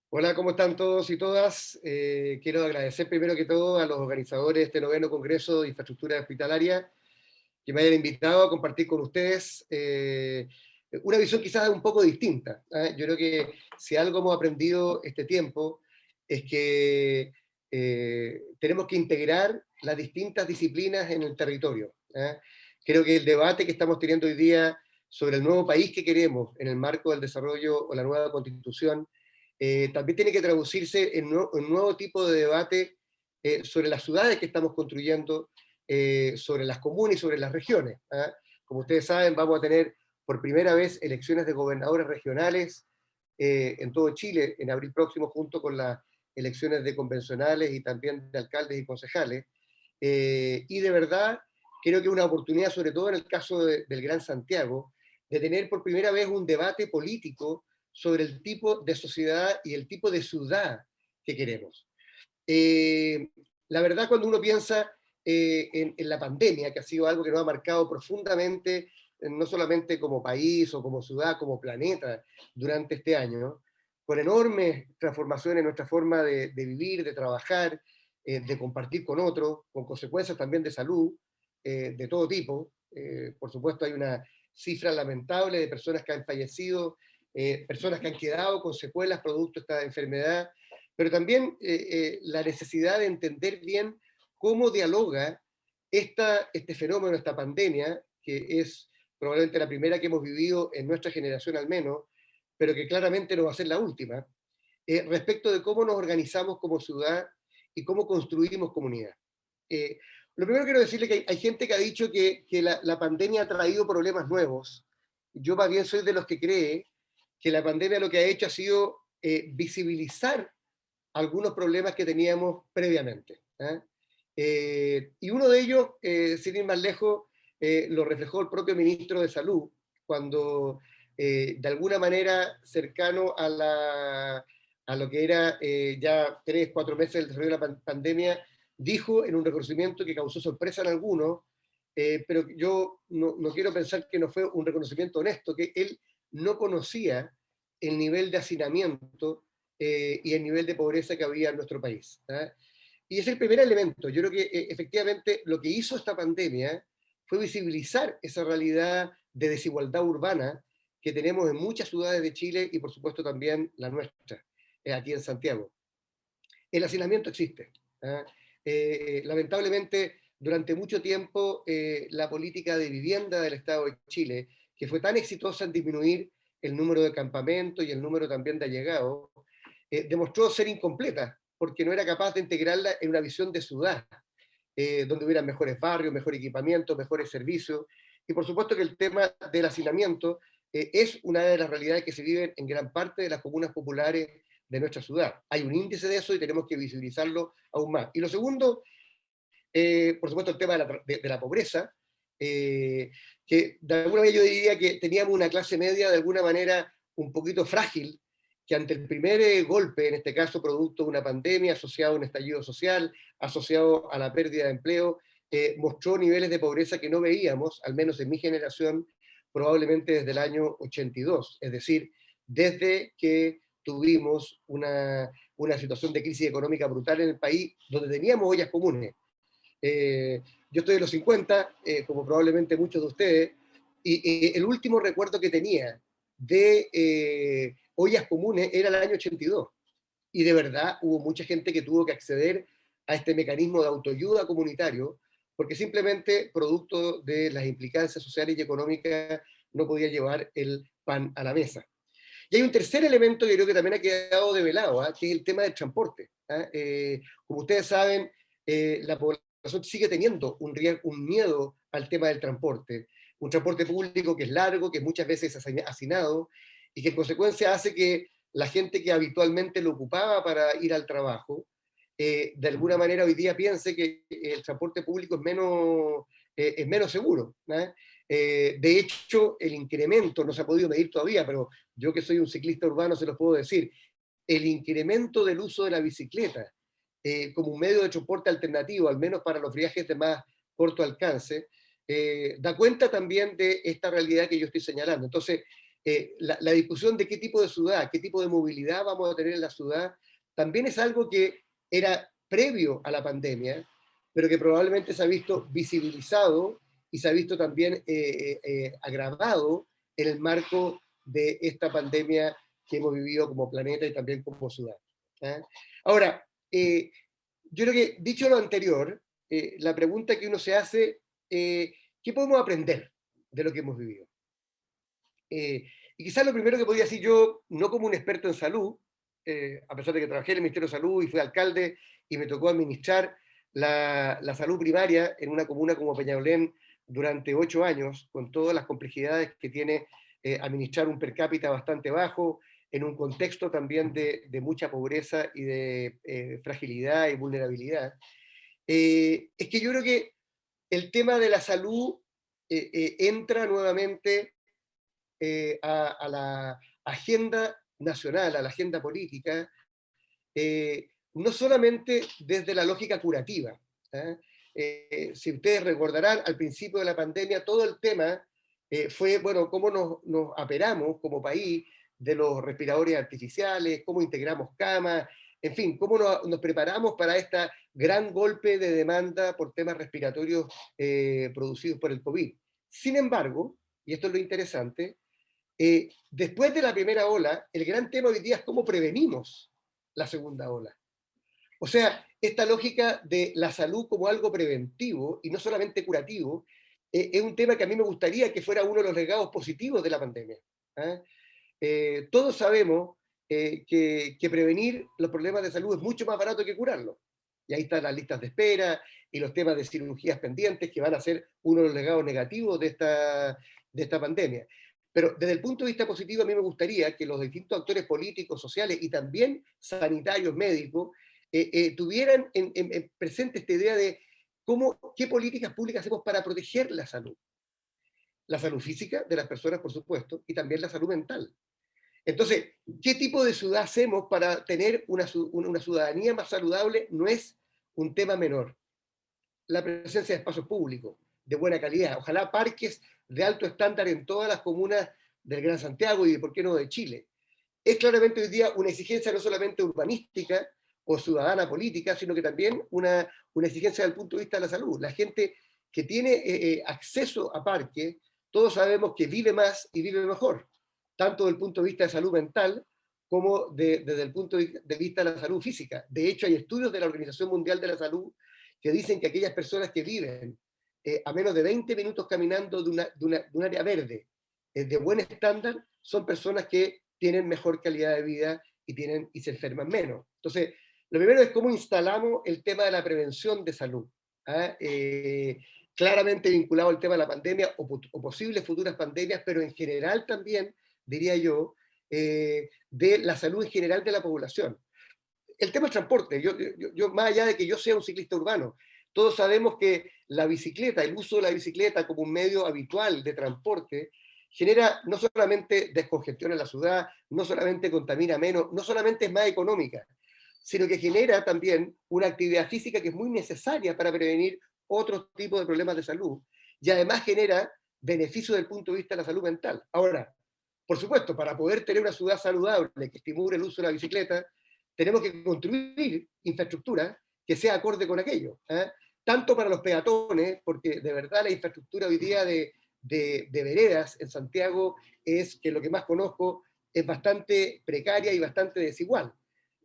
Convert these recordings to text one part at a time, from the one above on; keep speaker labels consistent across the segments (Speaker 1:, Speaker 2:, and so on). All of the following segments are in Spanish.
Speaker 1: Hola, ¿cómo están todos y todas? Quiero agradecer primero que todo a los organizadores de este noveno Congreso de Infraestructura Hospitalaria que me hayan invitado a compartir con ustedes una visión quizás un poco distinta. Yo creo que si algo hemos aprendido este tiempo es que tenemos que integrar las distintas disciplinas en el territorio. Creo que el debate que estamos teniendo hoy día sobre el nuevo país que queremos en el marco del desarrollo o la nueva constitución también tiene que traducirse en un nuevo tipo de debate sobre las ciudades que estamos construyendo, sobre las comunes y sobre las regiones. Como ustedes saben, vamos a tener por primera vez elecciones de gobernadores regionales en todo Chile en abril próximo, junto con las elecciones de convencionales y también de alcaldes y concejales. Y de verdad, creo que es una oportunidad, sobre todo en el caso del Gran Santiago, de tener por primera vez un debate político sobre el tipo de sociedad y el tipo de ciudad que queremos. Eh, la verdad, cuando uno piensa en la pandemia, que ha sido algo que nos ha marcado profundamente, no solamente como país o como ciudad, como planeta, durante este año, con enormes transformaciones en nuestra forma de vivir, de trabajar, de compartir con otros, con consecuencias también de salud, de todo tipo. Por supuesto, hay una cifra lamentable de personas que han fallecido, personas que han quedado con secuelas producto de esta enfermedad, pero también la necesidad de entender bien cómo dialoga este fenómeno, esta pandemia, que es probablemente la primera que hemos vivido en nuestra generación al menos, pero que claramente no va a ser la última, respecto de cómo nos organizamos como ciudad y cómo construimos comunidad. Eh, lo primero que quiero decirle que hay gente que ha dicho que la pandemia ha traído problemas nuevos. Yo más bien soy de los que cree que la pandemia lo que ha hecho ha sido visibilizar algunos problemas que teníamos previamente. Y uno de ellos, sin ir más lejos, lo reflejó el propio ministro de Salud, cuando de alguna manera cercano a lo que era ya 3, 4 meses del desarrollo de la pandemia, dijo en un reconocimiento que causó sorpresa en algunos, pero yo no quiero pensar que no fue un reconocimiento honesto, que él no conocía el nivel de hacinamiento y el nivel de pobreza que había en nuestro país. Y es el primer elemento. Yo creo que efectivamente lo que hizo esta pandemia fue visibilizar esa realidad de desigualdad urbana que tenemos en muchas ciudades de Chile y por supuesto también la nuestra, aquí en Santiago. El hacinamiento existe. Lamentablemente, durante mucho tiempo, la política de vivienda del Estado de Chile, que fue tan exitosa en disminuir el número de campamentos y el número también de allegados, demostró ser incompleta, porque no era capaz de integrarla en una visión de ciudad, donde hubieran mejores barrios, mejor equipamiento, mejores servicios. Y por supuesto que el tema del hacinamiento es una de las realidades que se viven en gran parte de las comunas populares de nuestra ciudad. Hay un índice de eso y tenemos que visibilizarlo aún más. Y lo segundo, por supuesto, el tema de la pobreza, que de alguna manera yo diría que teníamos una clase media de alguna manera un poquito frágil, que ante el primer golpe, en este caso producto de una pandemia asociado a un estallido social, asociado a la pérdida de empleo, mostró niveles de pobreza que no veíamos, al menos en mi generación, probablemente desde el año 82, es decir, desde que tuvimos una situación de crisis económica brutal en el país, donde teníamos ollas comunes. Yo estoy en los 50, como probablemente muchos de ustedes, y el último recuerdo que tenía de ollas comunes era el año 82. Y de verdad hubo mucha gente que tuvo que acceder a este mecanismo de autoayuda comunitario, porque simplemente, producto de las implicancias sociales y económicas, no podía llevar el pan a la mesa. Y hay un tercer elemento que creo que también ha quedado develado, que es el tema del transporte. Como ustedes saben, la población sigue teniendo un miedo al tema del transporte. Un transporte público que es largo, que muchas veces es hacinado, y que en consecuencia hace que la gente que habitualmente lo ocupaba para ir al trabajo, de alguna manera hoy día piense que el transporte público es menos seguro. De hecho, el incremento no se ha podido medir todavía, pero yo que soy un ciclista urbano se los puedo decir, el incremento del uso de la bicicleta como un medio de transporte alternativo, al menos para los viajes de más corto alcance, da cuenta también de esta realidad que yo estoy señalando. Entonces, la discusión de qué tipo de ciudad, qué tipo de movilidad vamos a tener en la ciudad, también es algo que era previo a la pandemia, pero que probablemente se ha visto visibilizado y se ha visto también agravado en el marco de esta pandemia que hemos vivido como planeta y también como ciudad. ¿Ah? Ahora, yo creo que, dicho lo anterior, la pregunta que uno se hace, ¿qué podemos aprender de lo que hemos vivido? Y quizás lo primero que podría decir yo, no como un experto en salud, a pesar de que trabajé en el Ministerio de Salud y fui alcalde y me tocó administrar la salud primaria en una comuna como Peñalolén durante 8 años, con todas las complejidades que tiene administrar un per cápita bastante bajo, en un contexto también de mucha pobreza y de fragilidad y vulnerabilidad. Es que yo creo que el tema de la salud entra nuevamente a la agenda nacional, a la agenda política, no solamente desde la lógica curativa. ¿Eh? Si ustedes recordarán, al principio de la pandemia, todo el tema fue, bueno, cómo nos aperamos como país de los respiradores artificiales, cómo integramos camas, en fin, cómo nos preparamos para este gran golpe de demanda por temas respiratorios producidos por el COVID. Sin embargo, y esto es lo interesante, después de la primera ola, el gran tema hoy día es cómo prevenimos la segunda ola. O sea, esta lógica de la salud como algo preventivo y no solamente curativo, es un tema que a mí me gustaría que fuera uno de los legados positivos de la pandemia. ¿Ah? Todos sabemos que prevenir los problemas de salud es mucho más barato que curarlos. Y ahí están las listas de espera y los temas de cirugías pendientes que van a ser uno de los legados negativos de esta pandemia. Pero desde el punto de vista positivo, a mí me gustaría que los distintos actores políticos, sociales y también sanitarios, médicos, tuvieran en presente esta idea de qué políticas públicas hacemos para proteger la salud física de las personas, por supuesto, y también la salud mental. Entonces, ¿qué tipo de ciudad hacemos para tener una ciudadanía más saludable? No es un tema menor. La presencia de espacios públicos de buena calidad, ojalá parques de alto estándar en todas las comunas del Gran Santiago y, ¿por qué no?, de Chile. Es claramente hoy día una exigencia no solamente urbanística o ciudadana política, sino que también una exigencia desde el punto de vista de la salud. La gente que tiene acceso a parques, todos sabemos que vive más y vive mejor, tanto desde el punto de vista de salud mental como desde el punto de vista de la salud física. De hecho, hay estudios de la Organización Mundial de la Salud que dicen que aquellas personas que viven a menos de 20 minutos caminando de un área verde de buen estándar, son personas que tienen mejor calidad de vida y se enferman menos. Entonces, lo primero es cómo instalamos el tema de la prevención de salud. ¿Ah? Claramente vinculado al tema de la pandemia o posibles futuras pandemias, pero en general también, diría yo, de la salud en general de la población. El tema del transporte, yo, más allá de que yo sea un ciclista urbano, todos sabemos que la bicicleta, el uso de la bicicleta como un medio habitual de transporte, genera no solamente descongestión en la ciudad, no solamente contamina menos, no solamente es más económica, sino que genera también una actividad física que es muy necesaria para prevenir otros tipos de problemas de salud, y además genera beneficios desde el punto de vista de la salud mental. Ahora, por supuesto, para poder tener una ciudad saludable que estimule el uso de la bicicleta, tenemos que construir infraestructura que sea acorde con aquello. ¿Eh? Tanto para los peatones, porque de verdad la infraestructura hoy día de veredas en Santiago es, que lo que más conozco, es bastante precaria y bastante desigual.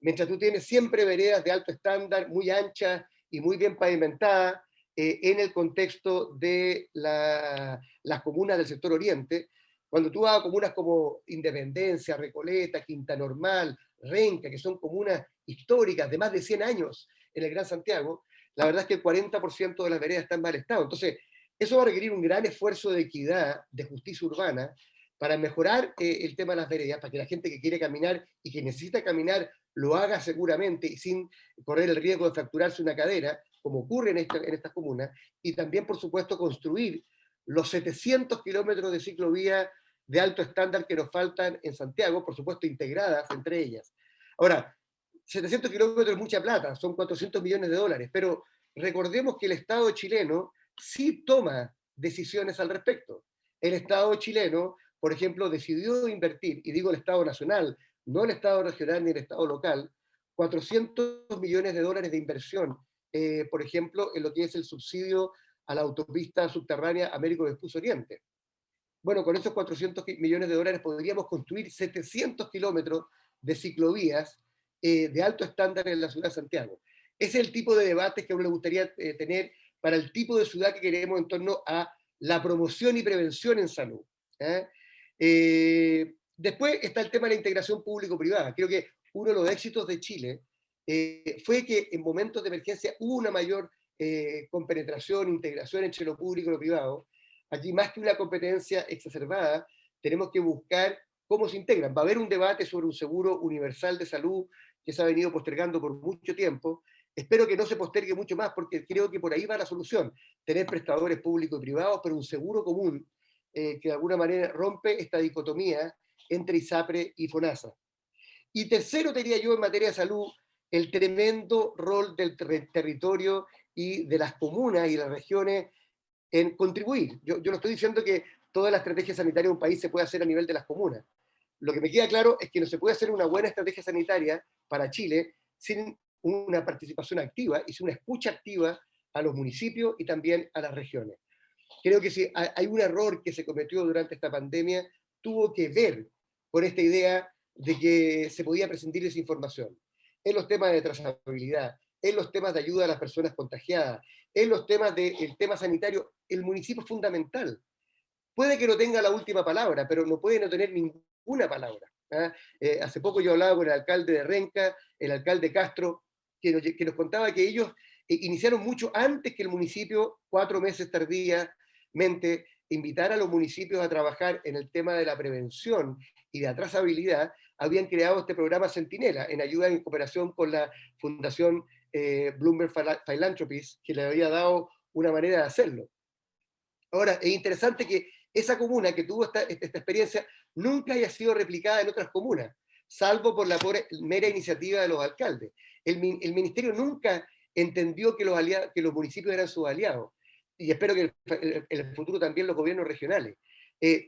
Speaker 1: Mientras tú tienes siempre veredas de alto estándar, muy anchas y muy bien pavimentadas, en el contexto de las comunas del sector oriente, cuando tú vas a comunas como Independencia, Recoleta, Quinta Normal, Renca, que son comunas históricas de más de 100 años en el Gran Santiago, la verdad es que el 40% de las veredas está en mal estado. Entonces, eso va a requerir un gran esfuerzo de equidad, de justicia urbana, para mejorar el tema de las veredas, para que la gente que quiere caminar y que necesita caminar lo haga seguramente y sin correr el riesgo de fracturarse una cadera, como ocurre en estas comunas, y también, por supuesto, construir los 700 kilómetros de ciclovía de alto estándar que nos faltan en Santiago, por supuesto integradas entre ellas. Ahora, 700 kilómetros es mucha plata, son 400 millones de dólares, pero recordemos que el Estado chileno sí toma decisiones al respecto. El Estado chileno por ejemplo, decidió invertir, y digo el Estado nacional, no el Estado regional ni el Estado local, 400 millones de dólares de inversión, por ejemplo, en lo que es el subsidio a la autopista subterránea Américo Vespucio Oriente. Bueno, con esos 400 millones de dólares podríamos construir 700 kilómetros de ciclovías de alto estándar en la ciudad de Santiago. Ese es el tipo de debates que a uno le gustaría tener para el tipo de ciudad que queremos en torno a la promoción y prevención en salud. ¿Eh? Después está el tema de la integración público-privada. Creo que uno de los éxitos de Chile fue que en momentos de emergencia hubo una mayor compenetración, integración entre lo público y lo privado. Aquí, más que una competencia exacerbada, tenemos que buscar cómo se integran. Va a haber un debate sobre un seguro universal de salud que se ha venido postergando por mucho tiempo. Espero que no se postergue mucho más, porque creo que por ahí va la solución. Tener prestadores públicos y privados, pero un seguro común que de alguna manera rompe esta dicotomía entre ISAPRE y FONASA. Y tercero, diría yo, en materia de salud, el tremendo rol del territorio y de las comunas y las regiones en contribuir. Yo no estoy diciendo que toda la estrategia sanitaria de un país se puede hacer a nivel de las comunas. Lo que me queda claro es que no se puede hacer una buena estrategia sanitaria para Chile sin una participación activa y sin una escucha activa a los municipios y también a las regiones. Creo que si hay un error que se cometió durante esta pandemia, tuvo que ver con esta idea de que se podía prescindir de esa información. En los temas de trazabilidad, en los temas de ayuda a las personas contagiadas, en los temas del tema sanitario, el municipio es fundamental. Puede que no tenga la última palabra, pero no puede no tener ninguna palabra. ¿Ah? Hace poco yo hablaba con el alcalde de Renca, el alcalde Castro, que nos contaba que ellos iniciaron mucho antes que el municipio, 4 meses tardíamente, invitar a los municipios a trabajar en el tema de la prevención y de la trazabilidad. Habían creado este programa Centinela, en ayuda y en cooperación con la Fundación Bloomberg Philanthropies, que le había dado una manera de hacerlo. Ahora, es interesante que esa comuna que tuvo esta experiencia nunca haya sido replicada en otras comunas, salvo por la mera iniciativa de los alcaldes. El ministerio nunca entendió que los municipios eran sus aliados, y espero que en el futuro también los gobiernos regionales.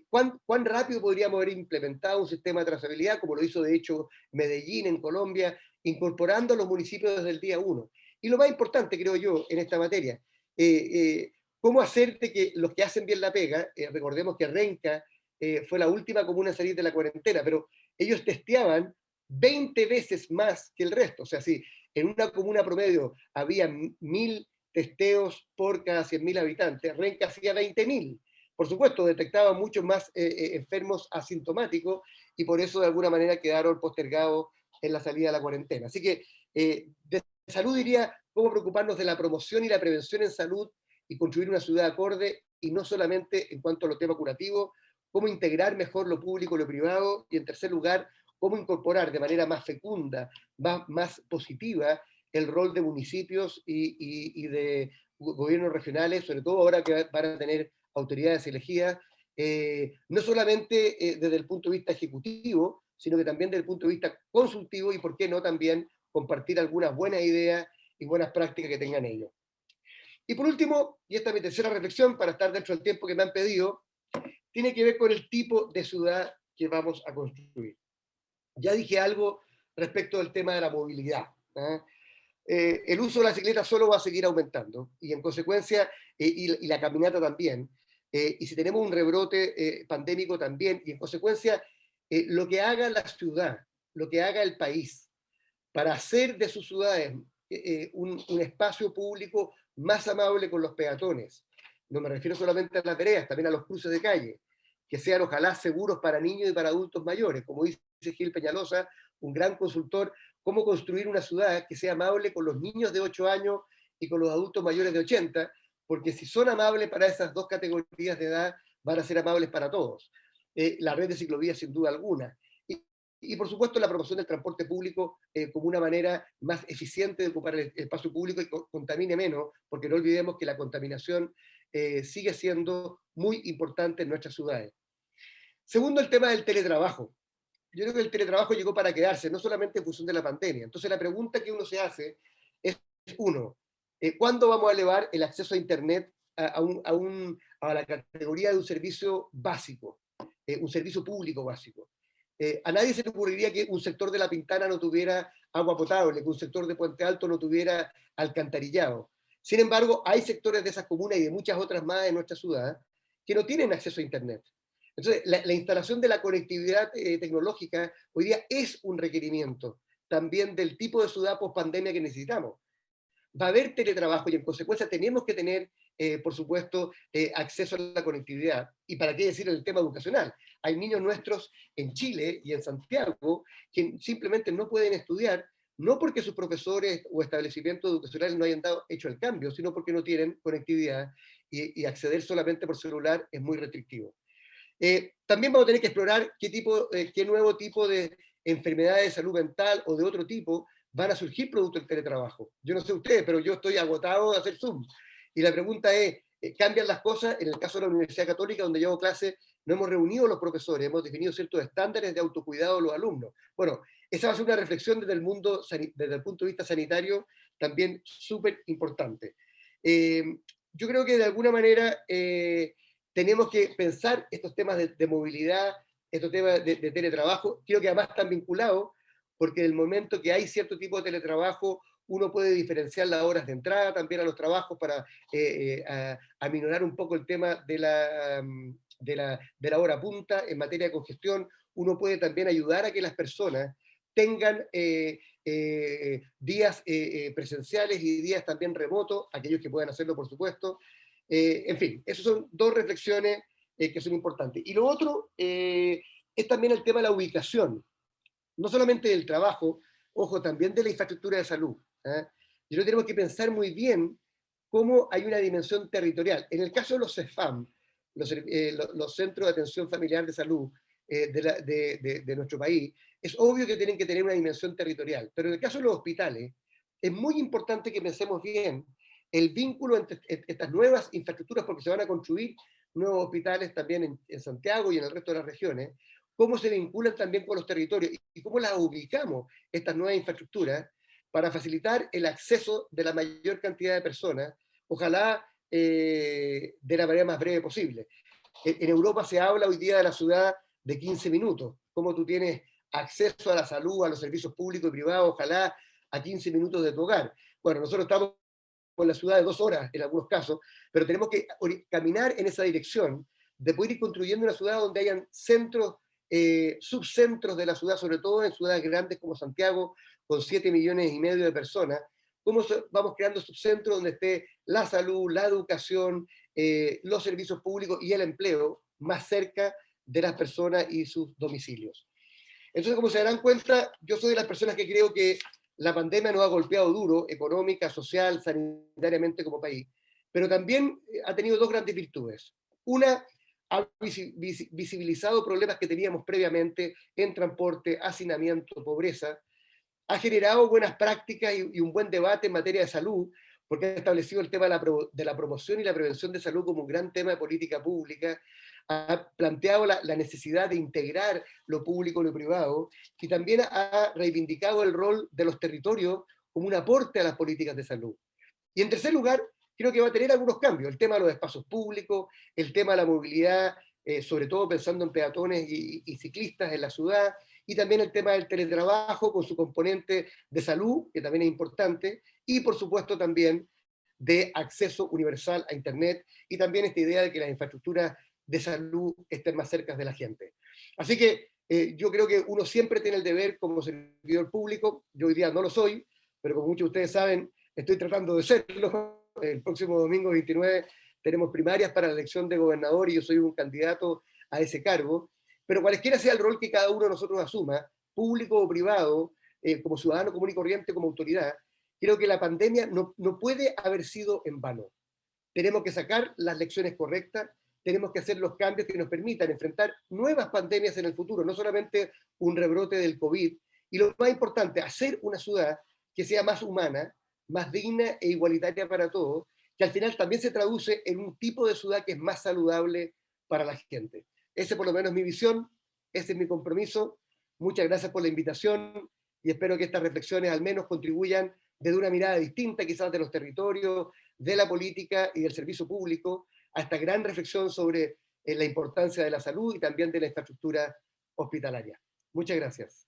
Speaker 1: ¿Cuán rápido podríamos haber implementado un sistema de trazabilidad, como lo hizo de hecho Medellín en Colombia, incorporando a los municipios desde el día 1? Y lo más importante, creo yo, en esta materia, cómo hacer de que los que hacen bien la pega, recordemos que Renca fue la última comuna a salir de la cuarentena, pero ellos testeaban 20 veces más que el resto. O sea, si en una comuna promedio había 1.000 testeos por cada 100.000 habitantes, Renca hacía 20.000. Por supuesto, detectaban muchos más enfermos asintomáticos y por eso de alguna manera quedaron postergados en la salida de la cuarentena. Así que de salud diría cómo preocuparnos de la promoción y la prevención en salud y construir una ciudad acorde, y no solamente en cuanto a los temas curativos, cómo integrar mejor lo público y lo privado, y en tercer lugar, cómo incorporar de manera más fecunda, más positiva, el rol de municipios y de gobiernos regionales, sobre todo ahora que van a tener autoridades elegidas, no solamente desde el punto de vista ejecutivo, sino que también desde el punto de vista consultivo, y por qué no también compartir algunas buenas ideas y buenas prácticas que tengan ellos. Y por último, y esta es mi tercera reflexión para estar dentro del tiempo que me han pedido, tiene que ver con el tipo de ciudad que vamos a construir. Ya dije algo respecto del tema de la movilidad. ¿Eh? El uso de la bicicleta solo va a seguir aumentando, y en consecuencia, y la caminata también, y si tenemos un rebrote pandémico también, y en consecuencia, lo que haga la ciudad, lo que haga el país, para hacer de sus ciudades un espacio público más amable con los peatones. No me refiero solamente a las veredas, también a los cruces de calle, que sean ojalá seguros para niños y para adultos mayores, como dice Gil Peñalosa, un gran consultor, cómo construir una ciudad que sea amable con los niños de 8 años y con los adultos mayores de 80, porque si son amables para esas dos categorías de edad, van a ser amables para todos. La red de ciclovías, sin duda alguna. Y por supuesto la promoción del transporte público como una manera más eficiente de ocupar el espacio público y contamine menos, porque no olvidemos que la contaminación sigue siendo muy importante en nuestras ciudades. Segundo, el tema del teletrabajo. Yo creo que el teletrabajo llegó para quedarse, no solamente en función de la pandemia. Entonces la pregunta que uno se hace es, uno, ¿cuándo vamos a elevar el acceso a Internet a la categoría de un servicio básico? un servicio público básico. A nadie se le ocurriría que un sector de La Pintana no tuviera agua potable, que un sector de Puente Alto no tuviera alcantarillado. Sin embargo, hay sectores de esas comunas y de muchas otras más en nuestra ciudad que no tienen acceso a Internet. Entonces, la instalación de la conectividad tecnológica hoy día es un requerimiento también del tipo de ciudad post-pandemia que necesitamos. Va a haber teletrabajo y en consecuencia tenemos que tener, por supuesto, acceso a la conectividad. Y para qué decir el tema educacional. Hay niños nuestros en Chile y en Santiago que simplemente no pueden estudiar, no porque sus profesores o establecimientos educacionales no hayan hecho el cambio, sino porque no tienen conectividad y acceder solamente por celular es muy restrictivo. También vamos a tener que explorar qué nuevo tipo de enfermedades de salud mental o de otro tipo van a surgir producto del teletrabajo. Yo no sé ustedes, pero yo estoy agotado de hacer Zoom. Y la pregunta es, ¿cambian las cosas? En el caso de la Universidad Católica, donde llevo clase, no hemos reunido los profesores, hemos definido ciertos estándares de autocuidado de los alumnos. Bueno, esa va a ser una reflexión desde el mundo, desde el punto de vista sanitario, también súper importante. Eh, yo creo que de alguna manera tenemos que pensar estos temas de movilidad, estos temas de teletrabajo, creo que además están vinculados, porque en el momento que hay cierto tipo de teletrabajo, uno puede diferenciar las horas de entrada también a los trabajos para aminorar un poco el tema de la hora punta en materia de congestión. Uno puede también ayudar a que las personas tengan días presenciales y días también remotos, aquellos que puedan hacerlo, por supuesto. En fin, esas son dos reflexiones que son importantes. Y lo otro es también el tema de la ubicación, no solamente del trabajo, ojo, también de la infraestructura de salud. ¿Eh? Y lo tenemos que pensar muy bien cómo hay una dimensión territorial. En el caso de los CEFAM, los Centros de Atención Familiar de Salud de nuestro país, es obvio que tienen que tener una dimensión territorial, pero en el caso de los hospitales, es muy importante que pensemos bien el vínculo entre estas nuevas infraestructuras, porque se van a construir nuevos hospitales también en Santiago y en el resto de las regiones, cómo se vinculan también con los territorios y cómo las ubicamos, estas nuevas infraestructuras, para facilitar el acceso de la mayor cantidad de personas, ojalá de la manera más breve posible. En Europa se habla hoy día de la ciudad de 15 minutos, cómo tú tienes acceso a la salud, a los servicios públicos y privados, ojalá a 15 minutos de tu hogar. Bueno, nosotros estamos en la ciudad de 2 horas en algunos casos, pero tenemos que caminar en esa dirección de poder ir construyendo una ciudad donde hayan centros, subcentros de la ciudad, sobre todo en ciudades grandes como Santiago, con 7,5 millones de personas, cómo vamos creando subcentros donde esté la salud, la educación, los servicios públicos y el empleo más cerca de las personas y sus domicilios. Entonces, como se darán cuenta, yo soy de las personas que creo que la pandemia nos ha golpeado duro, económica, social, sanitariamente como país, pero también ha tenido dos grandes virtudes. Una, ha visibilizado problemas que teníamos previamente en transporte, hacinamiento, pobreza, ha generado buenas prácticas y un buen debate en materia de salud, porque ha establecido el tema de la promoción y la prevención de salud como un gran tema de política pública, ha planteado la necesidad de integrar lo público y lo privado, y también ha reivindicado el rol de los territorios como un aporte a las políticas de salud. Y en tercer lugar, creo que va a tener algunos cambios, el tema de los espacios públicos, el tema de la movilidad, sobre todo pensando en peatones y ciclistas en la ciudad, y también el tema del teletrabajo con su componente de salud, que también es importante, y por supuesto también de acceso universal a Internet, y también esta idea de que las infraestructuras de salud estén más cerca de la gente. Así que yo creo que uno siempre tiene el deber como servidor público, yo hoy día no lo soy, pero como muchos de ustedes saben, estoy tratando de serlo. El próximo domingo 29 tenemos primarias para la elección de gobernador y yo soy un candidato a ese cargo, pero cualquiera sea el rol que cada uno de nosotros asuma, público o privado, como ciudadano común y corriente, como autoridad, creo que la pandemia no puede haber sido en vano. Tenemos que sacar las lecciones correctas, tenemos que hacer los cambios que nos permitan enfrentar nuevas pandemias en el futuro, no solamente un rebrote del COVID, y lo más importante, hacer una ciudad que sea más humana, más digna e igualitaria para todos, que al final también se traduce en un tipo de ciudad que es más saludable para la gente. Ese por lo menos es mi visión, ese es mi compromiso. Muchas gracias por la invitación y espero que estas reflexiones al menos contribuyan desde una mirada distinta quizás de los territorios, de la política y del servicio público, a esta gran reflexión sobre en la importancia de la salud y también de la infraestructura hospitalaria. Muchas gracias.